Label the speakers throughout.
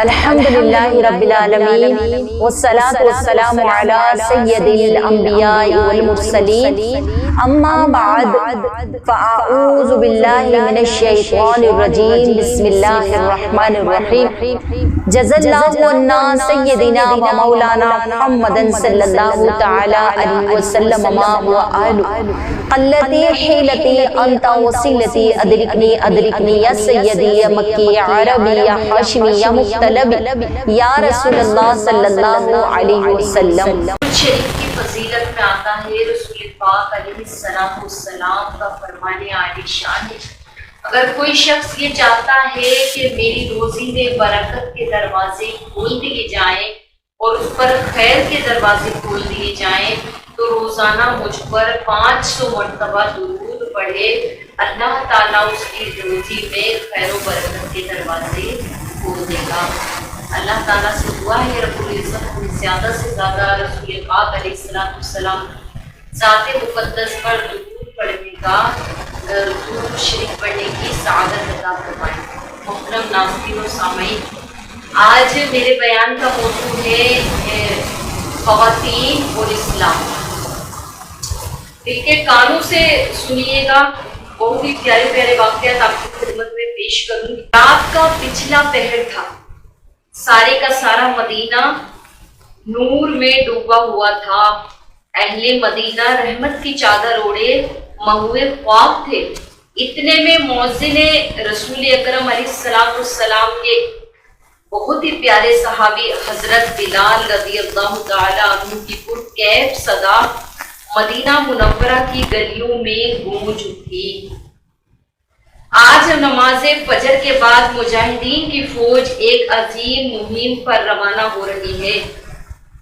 Speaker 1: الحمدللہ رب العالمین والصلاة والسلام علی سید الانبیاء والمرسلین اما بعد فاعوذ باللہ من الشیطان الرجیم بسم اللہ الرحمن الرحیم جزا اللہ عنا سیدنا و مولانا محمد صلی اللہ تعالی علیہ وسلم ما هو آل قلتی حیلتی انت وسیلتی ادرکنی یا سیدی یا مکی یا عربی یا حاشمی یا مختلبی یا رسول اللہ صلی اللہ علیہ وسلم۔
Speaker 2: شریف کی فضیلت میں آتا ہے رسول پاک علیہ السلام کا فرمانے عالی شان ہے، اگر کوئی شخص یہ چاہتا ہے کہ میری روزی میں برکت کے دروازے کھول دیے جائیں اور اس پر خیر کے دروازے کھول دیے جائیں تو روزانہ مجھ پر 500 مرتبہ درود پڑھے، اللہ تعالیٰ اس کی روزی میں خیر و برکت کے دروازے کھول دے گا۔ اللہ تعالیٰ سے دعا ہے رب العزت زیادہ سے زیادہ رسول پاک علیہ السلام ذات مقدس پر درود پڑھنے کا، درود شریف پڑھنے کی سعادت عطا فرمائے۔ محترم ناظرین و سامعین، آج میرے بیان کا موضوع ہے خواتین اور اسلام۔ دل کے کانوں سے سنیے گا، بہت ہی پیارے پیارے واقعات آپ کی خدمت میں پیش کروں گی۔ رات کا پچھلا پہر تھا، سارے کا سارا مدینہ نور میں ڈوبا ہوا تھا، اہل مدینہ رحمت کی چادر اوڑے مہوے خواب تھے۔ اتنے میں مؤذن رسول اکرم علیہ السلام کے بہت ہی پیارے صحابی حضرت بلال رضی اللہ تعالی عنہ کی پرکیف صدا مدینہ منورہ کی گلیوں میں گونج اٹھی۔ آج نماز فجر کے بعد مجاہدین کی فوج ایک عظیم مہم پر روانہ ہو رہی ہے۔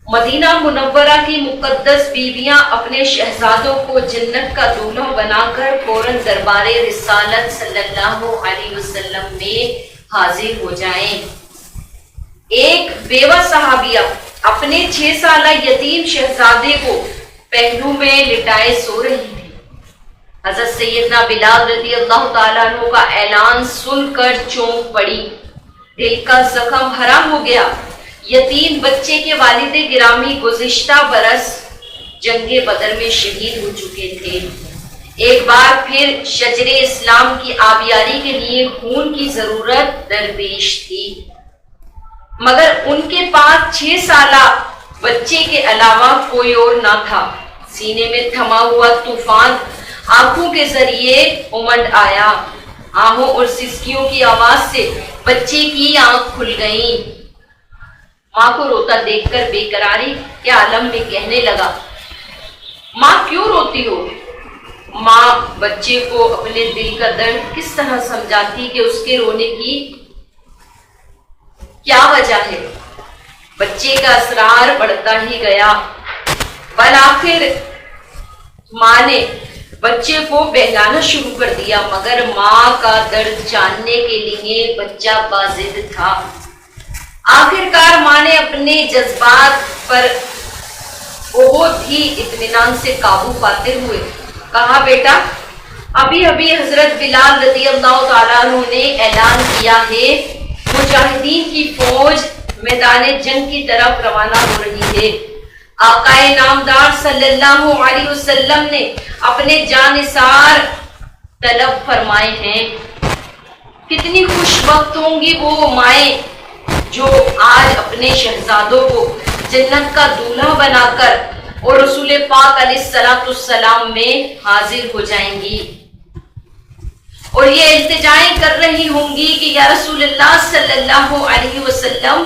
Speaker 2: مدینہ منورہ کی مقدس بیویاں اپنے شہزادوں کو جنت کا دولہا بنا کر فوراً دربار رسالت صلی اللہ علیہ وسلم میں حاضر ہو جائیں۔ ایک بیوہ صحابیہ اپنے 6 سالہ یتیم شہزادے کو پہلو میں لٹائے سو رہی تھی۔ حضرت سیدنا بلال رضی اللہ تعالیٰ عنہ کا اعلان سن کر چونک پڑی، دل کا زخم ہرا ہو گیا۔ یتیم بچے کے والد گرامی گزشتہ برس جنگ بدر میں شہید ہو چکے تھے۔ ایک بار پھر شجر اسلام کی آبیاری کے لیے خون کی ضرورت درپیش تھی، مگر ان کے پاس 6 سالہ بچے کے علاوہ کوئی اور نہ تھا۔ سینے میں تھما ہوا طوفان آنکھوں کے ذریعے امنڈ آیا، آہوں اور سسکیوں کی آواز سے بچے کی آنکھ کھل گئیں۔ ماں کو روتا دیکھ کر بے قراری کے عالم میں کہنے لگا، ماں کیوں روتی ہو؟ ماں بچے کو اپنے دل کا درد کس طرح سمجھاتی کہ اس کے رونے کی کیا وجہ ہے؟ بچے کا اسرار بڑھتا ہی گیا، بالآخر ماں نے بچے کو بہلانا شروع کر دیا، مگر ماں کا درد جاننے کے لیے بچہ باضد تھا۔ آخرکار ماں نے اپنے جذبات پر بہت ہی اطمینان سے قابو پاتے ہوئے کہا، بیٹا ابھی حضرت بلال رضی اللہ تعالیٰ عنہ نے اعلان کیا ہے، مجاہدین کی فوج میدان جنگ کی طرف روانہ ہو رہی ہے۔ آقا نامدار صلی اللہ علیہ وسلم نے اپنے جانثار طلب فرمائے ہیں۔ کتنی خوش وقت ہوں گی وہ مائیں جو آج اپنے شہزادوں کو جنت کا دولہا بنا کر اور رسول پاک علیہ السلام میں حاضر ہو جائیں گی اور یہ التجائیں کر رہی ہوں گی کہ یا رسول اللہ صلی اللہ علیہ وسلم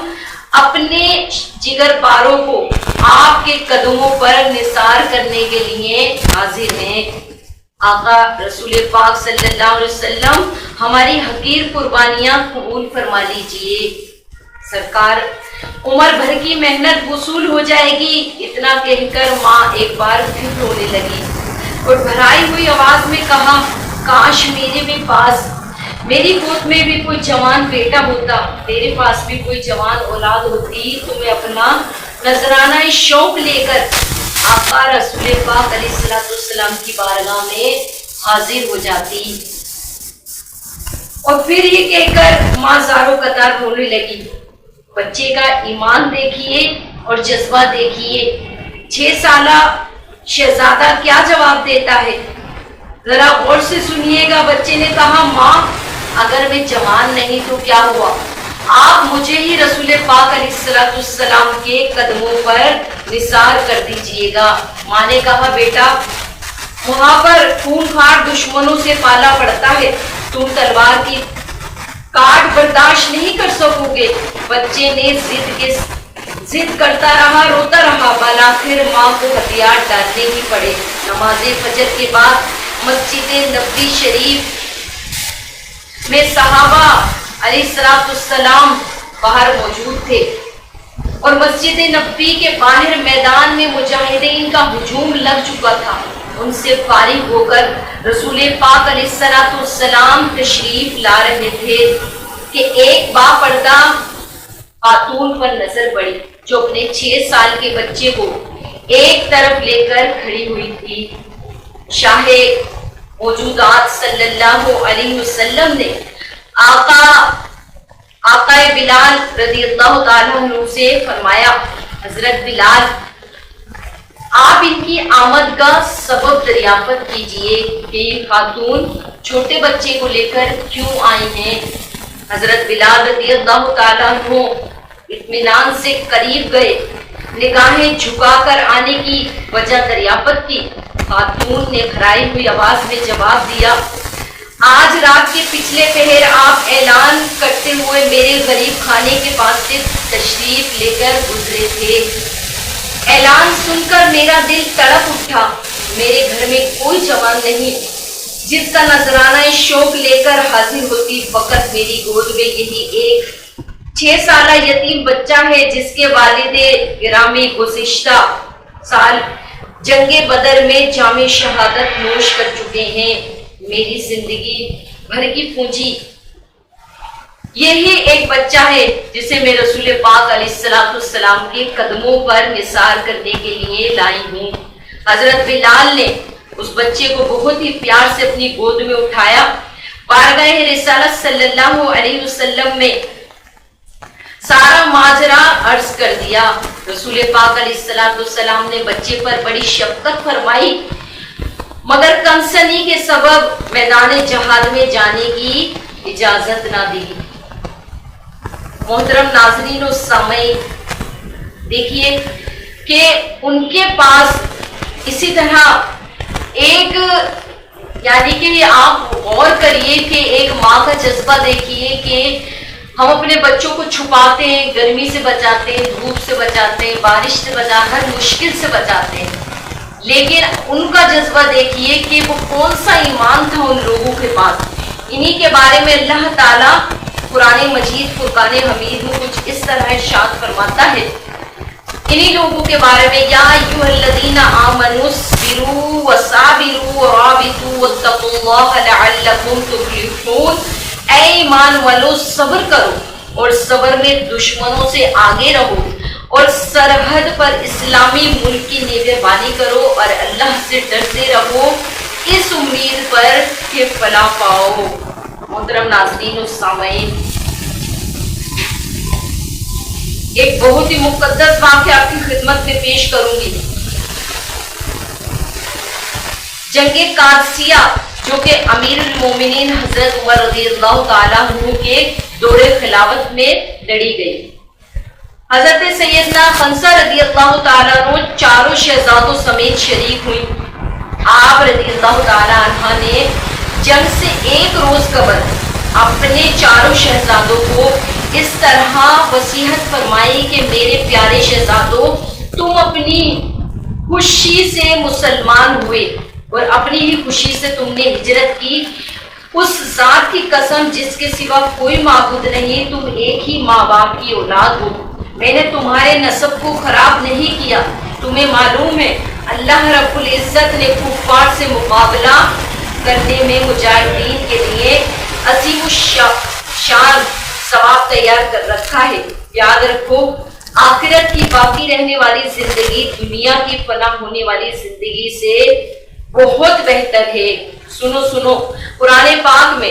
Speaker 2: اپنے جگر باروں کو آپ کے قدموں پر نثار کرنے کے لیے حاضر ہیں۔ آقا رسول پاک صلی اللہ علیہ وسلم ہماری حقیر قربانیاں قبول فرما لیجئے۔ سرکار عمر بھر کی محنت وصول ہو جائے گی، اتنا کہہ کر ماں ایک بار پھر رونے لگی اور بھرائی ہوئی آواز میں کہا، کاش میری گود میں بھی کوئی جوان بیٹا ہوتا، تیرے پاس بھی کوئی جوان اولاد ہوتی تو میں اپنا نذرانہ شوق لے کر آقا رسول پاک علیہ السلام کی بارگاہ میں حاضر ہو جاتی۔ اور پھر یہ کہہ کر ماں زاروں قطار رونے لگی، بچے کا ایمان دیکھیے اور جذبہ دیکھیے. 6 سالہ شہزادہ کیا جواب دیتا ہے، ذرا غور سے سنیے گا. بچے نے کہا ماں اگر میں جوان نہیں تو کیا ہوا، آپ مجھے ہی رسول پاک علیہ السلام کے قدموں پر نثار کر دیجئے گا. ماں نے کہا بیٹا وہاں پر خون خار دشمنوں سے پالا پڑتا ہے، تم تلوار کی کاٹ برداشت نہیں کر سکو گے. بچے نے ضد کرتا رہا، روتا رہا. بالآخر ماں کو ہتھیار ڈالنے ہی پڑے. نماز فجر کے بعد مسجد نبوی شریف میں صحابہ علیہ السلام باہر موجود تھے اور مسجد نبوی کے باہر میدان میں مجاہدین کا ہجوم لگ چکا تھا. ان سے فارغ ہو کر رسول پاک علیہ السلام تشریف لا رہے تھے کہ ایک باپردہ خاتون پر نظر پڑی جو اپنے 6 سال کے بچے کو ایک طرف لے کر کھڑی ہوئی تھی. شاہ موجودات صلی اللہ علیہ وسلم نے آقا بلال رضی اللہ تعالیٰ عنہ سے فرمایا حضرت بلال آپ ان کی آمد کا سبب دریافت کیجئے کہ یہ خاتون چھوٹے بچے کو لے کر کیوں آئی ہیں. حضرت بلال رضی اللہ تعالیٰ عنہ اطمینان سے قریب گئے، نگاہیں جھکا کر آنے کی وجہ دریافت کی. خاتون نے کھرائی ہوئی آواز میں جواب دیا آج رات کے پچھلے پہر آپ اعلان کرتے ہوئے میرے غریب خانے کے پاس سے تشریف لے کر گزرے تھے. اعلان سن کر میرا دل تڑپ اٹھا. میرے گھر میں کوئی جوان نہیں جس کا نذرانہ شوق لے کر حاضر ہوتی، فقط میری گود میں یہی ایک 6 سالہ یتیم بچہ ہے جس کے والد گرامی گزشتہ سال جنگ بدر میں جام شہادت نوش کر چکے ہیں. میری زندگی بھر کی پونجی یہی ایک بچہ ہے جسے میں رسول پاک علیہ السلام کے قدموں پر نثار کرنے کے لیے لائی ہوں. حضرت بلال نے اس بچے کو بہت ہی پیار سے اپنی گود میں اٹھایا، بارگاہ رسالت صلی اللہ علیہ وسلم میں سارا ماجرا عرض کر دیا. رسول پاک علیہ السلام نے بچے پر بڑی شفقت فرمائی مگر کمسنی کے سبب میدان جہاد میں جانے کی اجازت نہ دی. محترم ناظرین و سامعین دیکھیے کہ ان کے پاس اسی طرح ایک یعنی کہ آپ غور کریے کہ ایک ماں کا جذبہ دیکھیے کہ ہم اپنے بچوں کو چھپاتے ہیں، گرمی سے بچاتے ہیں، دھوپ سے بچاتے ہیں، بارش سے بچاتے ہیں، ہر مشکل سے بچاتے ہیں، لیکن ان کا جذبہ دیکھیے کہ وہ کون سا ایمان تھا ان لوگوں کے پاس. انہی کے بارے میں اللہ تعالیٰ قرآن مجید فرقان حمید میں کچھ اس طرح ارشاد فرماتا ہے. انہی لوگوں کے بارے میں یا ایھا الذین آمنوا اصبروا وصابروا ورابطوا واتقوا اللہ لعلکم تفلحون. اے ایمان والو صبر کرو اور صبر میں دشمنوں سے آگے رہو اور سرحد پر اسلامی ملک کی نگہبانی کرو اور اللہ سے ڈرتے رہو اس امید پر کہ فلاح پاؤ. محترم ناظرین و سامعین ایک بہت ہی مقدس واقعہ آپ کی خدمت میں پیش کروں گی. جنگ قادسیہ جو کہ امیر المومنین حضرت عمر رضی اللہ تعالیٰ عنہ کے دور خلافت میں لڑی گئی. حضرت سیدنا خنسہ رضی اللہ تعالیٰ عنہ چاروں شہزادوں سمیت شریک ہوئی. آپ رضی اللہ تعالیٰ عنہ نے جنگ سے ایک روز قبل اپنے چاروں شہزادوں کو اس طرح وصیت فرمائی کہ میرے پیارے شہزادوں تم اپنی خوشی سے مسلمان ہوئے اور اپنی ہی خوشی سے تم نے ہجرت کی. اس ذات کی قسم جس کے سوا کوئی معبود نہیں، تم ایک ہی ماں باپ کی اولاد ہو. میں نے تمہارے نسب کو خراب نہیں کیا. تمہیں معلوم ہے اللہ رب العزت نے کفار سے مقابلہ کرنے میں مجاہدین کے لیے عظیم الشان ثواب تیار کر رکھا ہے. یاد رکھو آخرت کی باقی رہنے والی زندگی دنیا کی فنا ہونے والی زندگی سے بہت بہتر ہے. سنو قرآن پاک میں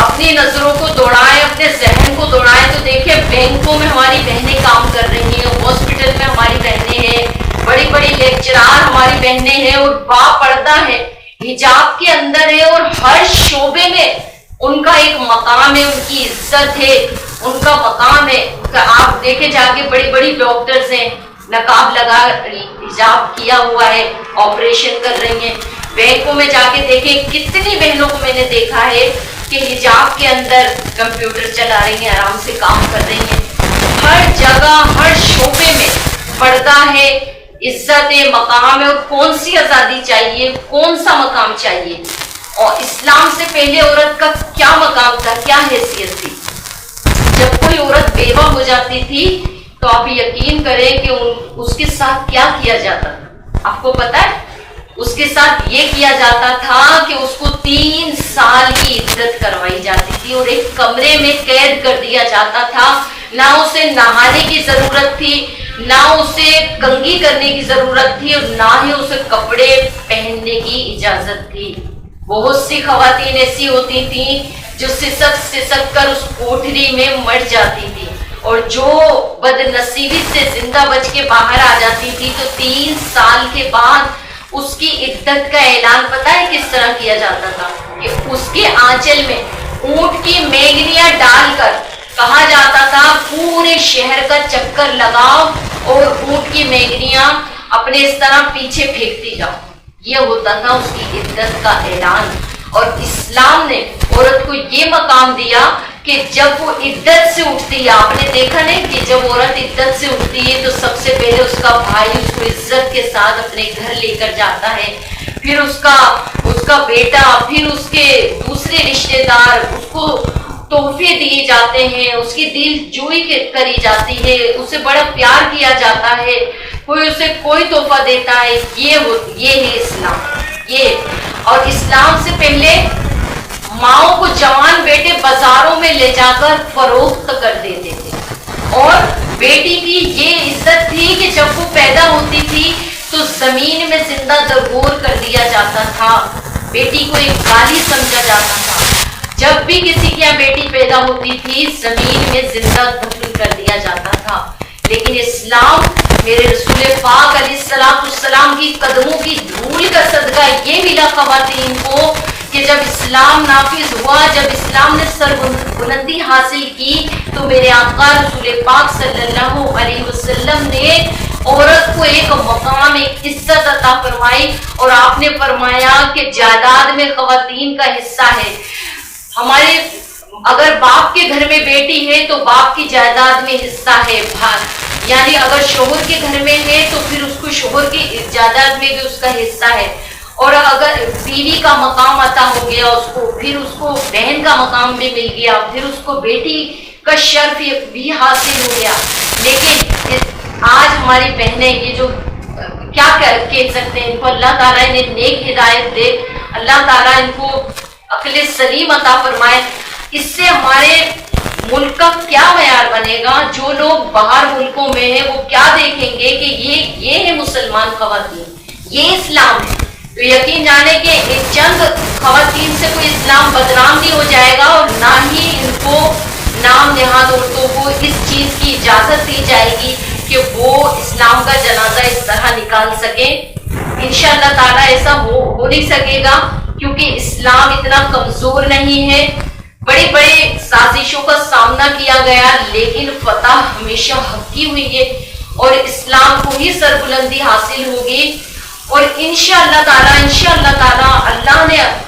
Speaker 2: اپنی نظروں کو دوڑائیں، اپنے ذہن کو دوڑائیں تو دیکھیں بینکوں میں ہماری بہنیں کام کر رہی ہیں، ہاسپٹل میں ہماری بہنیں ہیں، بڑی بڑی لیکچرار ہماری بہنیں ہیں اور باپردہ ہے، حجاب کے اندر ہے، اور ہر شعبے میں ان کا ایک مقام ہے، ان کی عزت ہے، ان کا مقام ہے۔ آپ دیکھیں جا کے بڑی بڑی ڈاکٹرز ہیں، نقاب لگا حجاب کیا ہوا ہے، آپریشن کر رہی ہیں۔ بینکوں میں جا کے دیکھیں کتنی بہنوں کو میں نے دیکھا ہے کہ حجاب کے اندر کمپیوٹر چلا رہی ہیں، آرام سے کام کر رہی ہیں۔ ہر جگہ ہر شعبے میں پردہ ہے، عزت ہے، مقام ہے، اور کون سی آزادی چاہیے، کون سا مقام چاہیے۔ اور اسلام سے پہلے عورت کا کیا مقام تھا، کیا حیثیت تھی؟ جب کوئی عورت بیوہ ہو جاتی تھی تو آپ یقین کریں کہ اس کے ساتھ کیا کیا جاتا تھا، آپ کو پتا ہے؟ اس کے ساتھ یہ کیا جاتا تھا کہ اس کو 3 سال کی عدت کروائی جاتی تھی اور ایک کمرے میں قید کر دیا جاتا تھا۔ نہ اسے نہانے کی ضرورت تھی، نہ اسے کنگھی کرنے کی ضرورت تھی، اور نہ ہی اسے کپڑے پہننے کی اجازت تھی۔ بہت سی خواتین ایسی ہوتی تھیں جو سسک کر اس کوٹھری میں مر جاتی تھی، اور جو بد نصیبی سے زندہ بچ کے باہر آ جاتی تھی تو 3 سال کے بعد اس کی عدت کا اعلان پتہ ہے کس طرح کیا جاتا تھا؟ کہ اس کے آنچل میں اونٹ کی میگنیاں ڈال کر کہا جاتا تھا پورے شہر کا چکر لگاؤ اور اونٹ کی میگنیاں اپنے اس طرح پیچھے پھینکتی جاؤ۔ یہ ہوتا تھا اس کی عدت کا اعلان۔ اور اسلام نے عورت کو یہ مقام دیا کہ جب وہ عدت سے اٹھتی ہے، آپ نے دیکھا نہیں کہ جب عورت عدت سے اٹھتی ہے تو سب سے پہلے اس کا بھائی اس کو عزت کے ساتھ اپنے گھر لے کر جاتا ہے، پھر اس کا بیٹا، پھر اس کے دوسرے رشتے دار، اس کو تحفے دیے جاتے ہیں، اس کی دل جوئی کری جاتی ہے، اسے بڑا پیار کیا جاتا ہے، کوئی اسے کوئی تحفہ دیتا ہے۔ یہ ہے اسلام۔ یہ اور اسلام سے پہلے ماؤں کو جوان بیٹے بازاروں میں لے جا کر فروخت کر دیتے تھے، اور بیٹی کی یہ عزت تھی کہ جب وہ پیدا ہوتی تھی تو زمین میں زندہ دگور کر دیا جاتا تھا، بیٹی کو ایک گالی سمجھا جاتا تھا۔ جب بھی کسی کی یہاں بیٹی پیدا ہوتی تھی زمین میں زندہ دفن کر دیا جاتا تھا۔ لیکن اسلام میرے رسول پاک علیہ السلام کی قدموں کی دھول کا صدقہ یہ ملا خواتین کو کہ جب اسلام نافذ ہوا، جب اسلام نے سر بلندی حاصل کی تو میرے آقا رسول پاک صلی اللہ علیہ وسلم نے عورت کو ایک مقام، ایک عزت عطا فرمائی، اور آپ نے فرمایا کہ جائیداد میں خواتین کا حصہ ہے۔ ہمارے اگر باپ کے گھر میں بیٹی ہے تو باپ کی جائیداد میں حصہ ہے، یعنی اگر شوہر کے گھر میں ہے تو پھر اس کو شوہر کی جائیداد میں بھی اس کا حصہ ہے، اور اگر بیوی کا مقام عطا ہو گیا اس کو، پھر اس کو بہن کا مقام بھی مل گیا، پھر اس کو بیٹی کا شرف بھی حاصل ہو گیا۔ لیکن آج ہماری بہنیں یہ جو کیا کہہ سکتے ہیں، ان کو اللہ تعالیٰ انہیں نیک ہدایت دے، اللہ تعالیٰ ان کو عقل سلیم عطا فرمائے۔ اس سے ہمارے ملک کا کیا معیار بنے گا؟ جو لوگ باہر ملکوں میں ہیں وہ کیا دیکھیں گے کہ یہ ہے مسلمان خواتین، یہ اسلام ہے۔ تو یقین جانے کہ ایک چند خواتین سے کوئی اسلام بدنام نہیں ہو جائے گا، اور نہ ہی ان کو نام نہاد عورتوں کو اس چیز کی اجازت دی جائے گی کہ وہ اسلام کا جنازہ اس طرح نکال سکیں۔ انشاءاللہ تعالیٰ ایسا ہو نہیں سکے گا، کیونکہ اسلام اتنا کمزور نہیں ہے۔ بڑی بڑی سازشوں کا سامنا کیا گیا، لیکن فتح ہمیشہ حق کی ہوئی ہے، اور اسلام کو ہی سربلندی حاصل ہوگی۔ اور انشاءاللہ تعالیٰ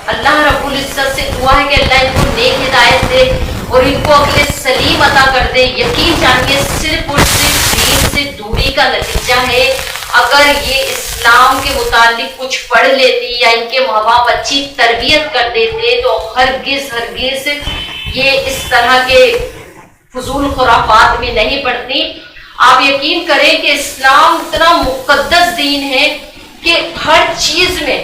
Speaker 2: اللہ رب العزت سے دعا ہے کہ اللہ ان کو نیک ہدایت دے اور ان کو عقل سلیم عطا کر دے۔ یقین جانیے صرف اور صرف دین سے دوری کا نتیجہ ہے۔ اگر یہ اسلام کے متعلق کچھ پڑھ لیتی یا ان کے ماں باپ اچھی تربیت کر دیتے تو ہرگز یہ اس طرح کے فضول خرافات میں نہیں پڑتی۔ آپ یقین کریں کہ اسلام اتنا مقدس دین ہے کہ ہر چیز میں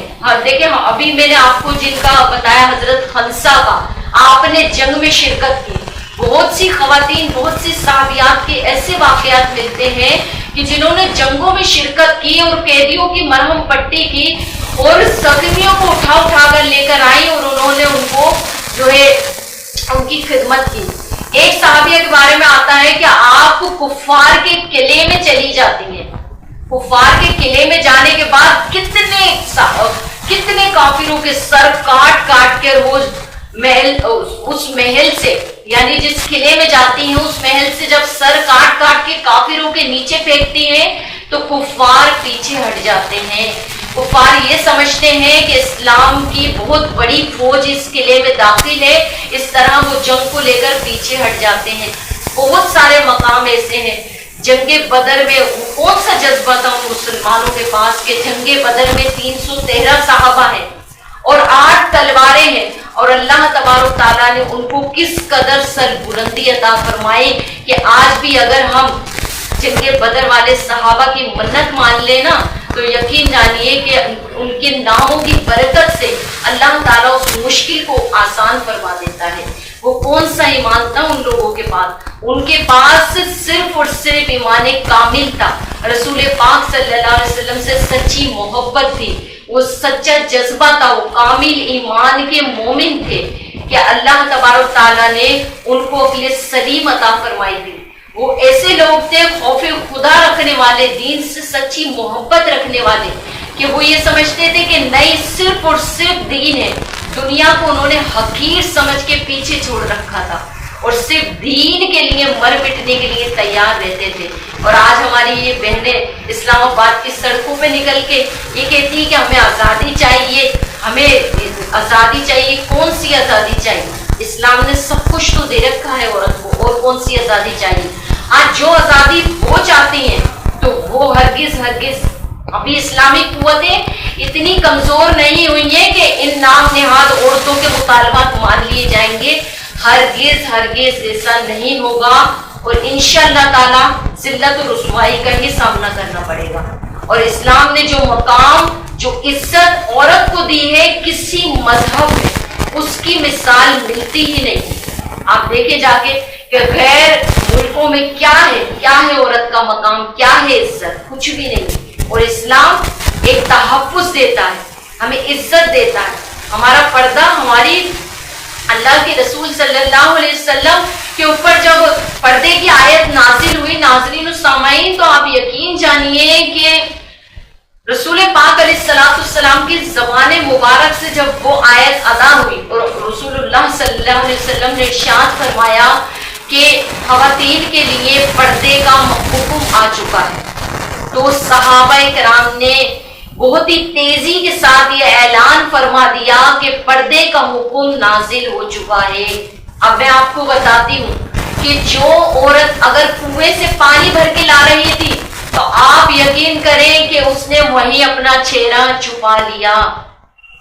Speaker 2: دیکھیں، ابھی میں نے آپ کو جن کا بتایا حضرت خنسا کا، آپ نے جنگ میں شرکت کی۔ بہت سی خواتین، بہت سی صحابیات کے ایسے واقعات ملتے ہیں کہ جنہوں نے جنگوں میں شرکت کی اور قیدیوں کی مرہم پٹی کی اور زخمیوں کو اٹھا کر لے کر آئی، اور انہوں نے ان کو جو ہے ان کی خدمت کی. ایک صحابیہ کے بارے میں آتا ہے کہ آپ کفار کے قلعے میں چلی جاتی ہیں. کفار کے قلعے میں جانے کے بعد کتنے کافروں کے سر کاٹ کاٹ کے روز اس محل سے، یعنی جس قلعے میں جاتی ہیں اس محل سے جب سر کاٹ کاٹ کے کافروں کے نیچے پھینکتی ہیں تو کفار پیچھے ہٹ جاتے ہیں. کفار یہ سمجھتے ہیں کہ اسلام کی بہت بڑی فوج اس قلعے میں داخل ہے، اس طرح وہ جنگ کو لے کر پیچھے ہٹ جاتے ہیں. بہت سارے مقام ایسے ہیں. جنگ بدر میں کون سا جذبہ تھا ان مسلمانوں کے پاس کہ جنگ بدر میں 313 صحابہ ہیں اور 8 تلواریں ہیں، اور اللہ تبارک تعالیٰ نے ان کو کس قدر سربلندی عطا فرمائی کہ آج بھی اگر ہم جنگ بدر والے صحابہ کی منت مان لیں نا تو یقین جانیے کہ ان کے ناموں کی برکت سے اللہ تعالیٰ اس مشکل کو آسان فرما دیتا ہے. وہ کون سا ایمان تھا ان لوگوں کے پاس؟ ان کے پاس صرف اور صرف ایمان کامل تھا. رسول پاک صلی اللہ علیہ وسلم سے سچی محبت تھی، وہ سچا جذبہ تھا، وہ کامل ایمان کے مومن تھے کہ اللہ تبارک تعالیٰ نے ان کو عقل سلیم عطا فرمائی تھی. وہ ایسے لوگ تھے خوف خدا رکھنے والے، دین سے سچی محبت رکھنے والے، کہ وہ یہ سمجھتے تھے کہ نہیں صرف اور صرف دین ہے. دنیا کو انہوں نے حقیر سمجھ کے پیچھے چھوڑ رکھا تھا اور صرف دین کے لیے مر مٹنے کے لیے تیار رہتے تھے. اور آج ہماری یہ بہنیں اسلام آباد کی سڑکوں پہ نکل کے یہ کہتی ہیں کہ ہمیں آزادی چاہیے، ہمیں آزادی چاہیے. کون سی آزادی چاہیے؟ اسلام نے سب کچھ تو دے رکھا ہے عورت کو، اور کون سی آزادی چاہیے؟ آج جو آزادی وہ چاہتی ہیں تو وہ ہرگز ابھی اسلامی قوتیں اتنی کمزور نہیں ہوئی ہیں کہ ان نام نہاد عورتوں کے مطالبات مان لیے جائیں گے. ہرگز ایسا نہیں ہوگا، اور انشاءاللہ تعالی ذلت و رسوائی کا ہی سامنا کرنا پڑے گا. اور اسلام نے جو مقام، جو عزت عورت کو دی ہے کسی مذہب میں اس کی مثال ملتی ہی نہیں. آپ دیکھیں جا کے کہ غیر ملکوں میں کیا ہے عورت کا مقام، کیا ہے عزت، کچھ بھی نہیں. اور اسلام ایک تحفظ دیتا ہے، ہمیں عزت دیتا ہے. ہمارا پردہ، ہماری اللہ کے رسول صلی اللہ علیہ وسلم کے اوپر جب پردے کی آیت نازل ہوئی، ناظرین و سامعین، تو آپ یقین جانیے کہ رسول پاک علیہ السلام کی زبان مبارک سے جب وہ آیت ادا ہوئی اور رسول اللہ صلی اللہ علیہ وسلم نے ارشاد فرمایا کہ خواتین کے لیے پردے کا حکم آ چکا ہے، تو صحابہ کرام نے بہت ہی تیزی کے ساتھ یہ اعلان فرما دیا کہ پردے کا حکم نازل ہو چکا ہے. اب میں آپ کو بتاتی ہوں کہ جو عورت اگر کنویں سے پانی بھر کے لا رہی تھی تو آپ یقین کریں کہ اس نے وہیں اپنا چہرہ چھپا لیا.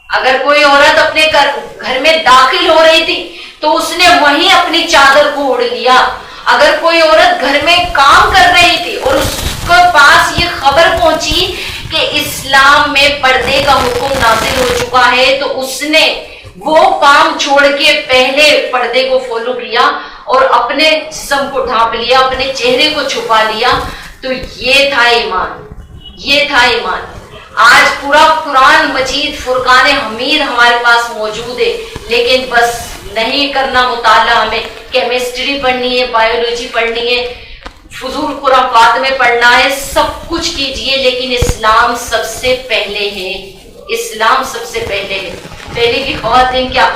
Speaker 2: اگر کوئی عورت اپنے گھر میں داخل ہو رہی تھی تو اس نے وہیں اپنی چادر کو اوڑھ لیا. اگر کوئی عورت گھر میں کام کر رہی تھی اور اس کے پاس یہ خبر پہنچی کہ اسلام میں پردے کا حکم نازل ہو چکا ہے تو اس نے وہ کام چھوڑ کے پہلے پردے کو فالو کیا اور اپنے جسم کو ڈھانپ لیا، اپنے چہرے کو چھپا لیا. تو یہ تھا ایمان. آج پورا قرآن مجید فرقان حمید ہمارے پاس موجود ہے، لیکن بس نہیں کرنا مطالعہ. ہمیں کیمسٹری پڑھنی ہے، بایولوجی پڑھنی ہے، فضول خرافات میں پڑھنا ہے، سب کچھ کیجئے، لیکن اسلام سب سے پہلے ہے. اسلام سب سے پہلے ہے. پہلے کی خواتین کیا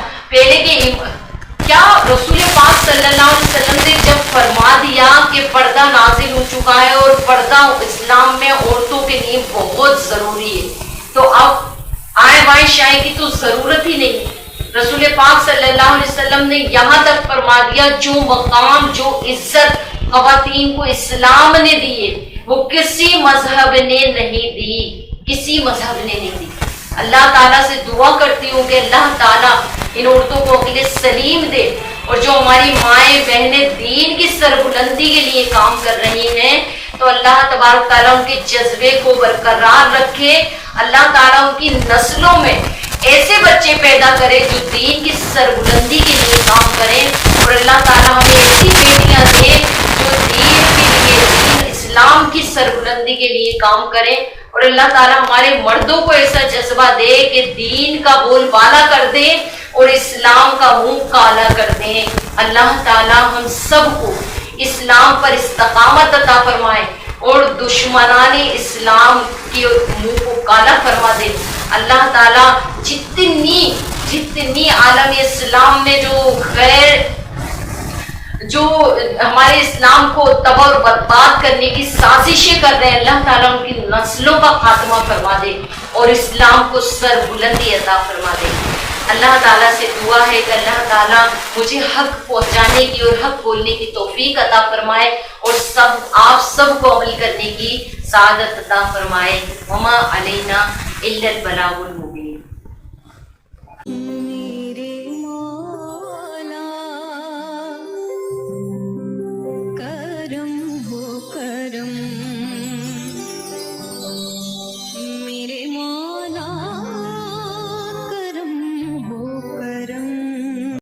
Speaker 2: رسول پاک صلی اللہ علیہ وسلم نے جب فرما دیا کہ پردہ نازل ہو چکا ہے اور پردہ اسلام میں عورتوں کے لیے بہت ضروری ہے، تو اب آئے بائیں شائیں کی تو ضرورت ہی نہیں. رسول پاک صلی اللہ علیہ وسلم نے یہاں تک فرما دیا جو مقام، جو عزت خواتین کو اسلام نے دی ہے وہ کسی مذہب نے نہیں دی، کسی مذہب نے نہیں دی. اللہ تعالیٰ سے دعا کرتی ہوں کہ اللہ تعالیٰ ان عورتوں کو عقل سلیم دے، اور جو ہماری مائیں بہنیں دین کی سربلندی کے لیے کام کر رہی ہیں تو اللہ تبارک تعالیٰ ان کے جذبے کو برقرار رکھے. اللہ تعالیٰ ان کی نسلوں میں ایسے بچے پیدا کرے جو دین کی سربلندی کے لیے کام کریں، اور اللہ تعالیٰ ہمیں ایسی بیٹیاں دے جو دین کے لیے، دین اسلام کی سربلندی کے لیے کام کریں. اور اللہ تعالیٰ ہمارے مردوں کو ایسا جذبہ دے کہ دین کا بول بالا کر دے، اور اسلام کا منہ کالا کر دیں۔ اللہ تعالیٰ ہم سب کو اسلام پر استقامت عطا فرمائے اور دشمنان اسلام کے منہ کو کالا فرما دے۔ اللہ تعالیٰ جتنی عالم اسلام میں جو ہمارے اسلام کو تباہ اور برباد کرنے کی سازشیں کر رہے ہیں، اللہ تعالیٰ ان کی نسلوں کا خاتمہ فرما دے اور اسلام کو سر بلندی عطا فرما دے۔ اللہ تعالیٰ سے دعا ہے کہ اللہ تعالیٰ مجھے حق پہنچانے کی اور حق بولنے کی توفیق عطا فرمائے اور آپ سب کو عمل کرنے کی سعادت عطا فرمائے۔ وما علینا الا البلاغ المبین۔